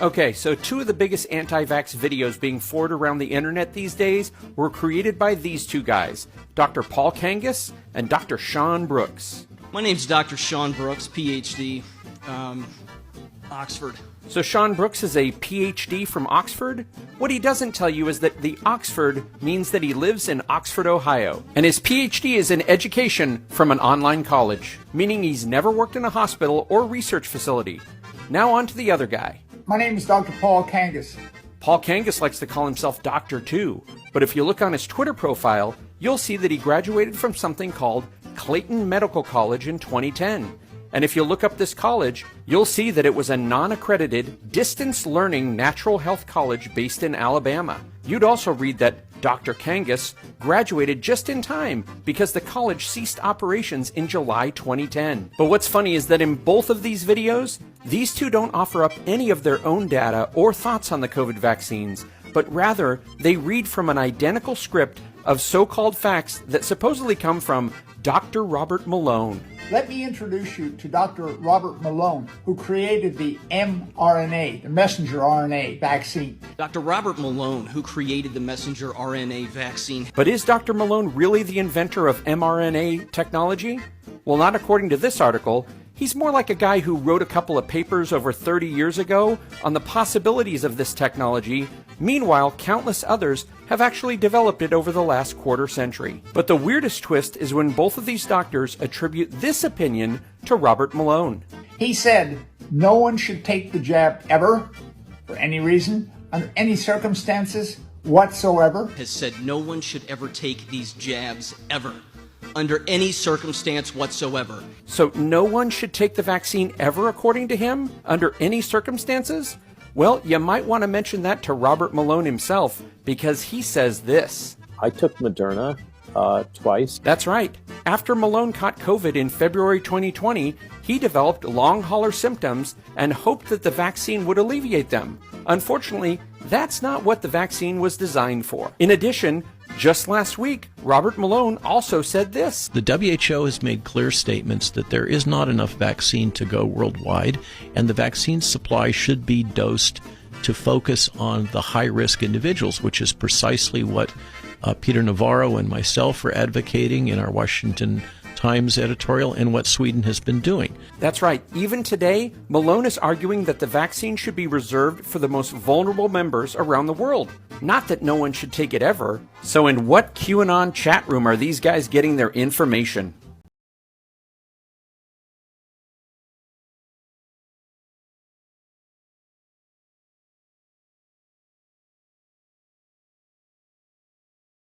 Okay, so two of the biggest anti-vax videos being forwarded around the internet these days were created by these two guys, Dr. Paul Kangas and Dr. Sean Brooks. My name's Dr. Sean Brooks, PhD, Oxford. So Sean Brooks is a PhD from Oxford? What he doesn't tell you is that the Oxford means that he lives in Oxford, Ohio. And his PhD is in education from an online college, meaning he's never worked in a hospital or research facility. Now on to the other guy. My name is Dr. Paul Kangas. Paul Kangas likes to call himself doctor too, but if you look on his Twitter profile, you'll see that he graduated from something called Clayton Medical College in 2010. And if you look up this college, you'll see that it was a non-accredited, distance learning natural health college based in Alabama. You'd also read that Dr. Kangas graduated just in time because the college ceased operations in July 2010. But what's funny is that in both of these videos, these two don't offer up any of their own data or thoughts on the COVID vaccines, but rather they read from an identical script of so-called facts that supposedly come from Dr. Robert Malone. Let me introduce you to Dr. Robert Malone, who created the mRNA, the messenger RNA vaccine. Dr. Robert Malone, who created the messenger RNA vaccine. But is Dr. Malone really the inventor of mRNA technology? Well, not according to this article. He's more like a guy who wrote a couple of papers over 30 years ago on the possibilities of this technology. Meanwhile, countless others have actually developed it over the last quarter century. But the weirdest twist is when both of these doctors attribute this opinion to Robert Malone. He said, no one should take the jab ever, for any reason, under any circumstances whatsoever. Has said no one should ever take these jabs ever, under any circumstance whatsoever. So no one should take the vaccine ever, according to him, under any circumstances? Well, you might want to mention that to Robert Malone himself, because he says this. I took Moderna twice. That's right. After Malone caught COVID in February 2020, he developed long hauler symptoms and hoped that the vaccine would alleviate them. Unfortunately, that's not what the vaccine was designed for. In addition, just last week, Robert Malone also said this. The WHO has made clear statements that there is not enough vaccine to go worldwide, and the vaccine supply should be dosed to focus on the high-risk individuals, which is precisely what Peter Navarro and myself are advocating in our Washington Times editorial and what Sweden has been doing. That's right. Even today, Malone is arguing that the vaccine should be reserved for the most vulnerable members around the world. Not that no one should take it ever. So in what QAnon chat room are these guys getting their information?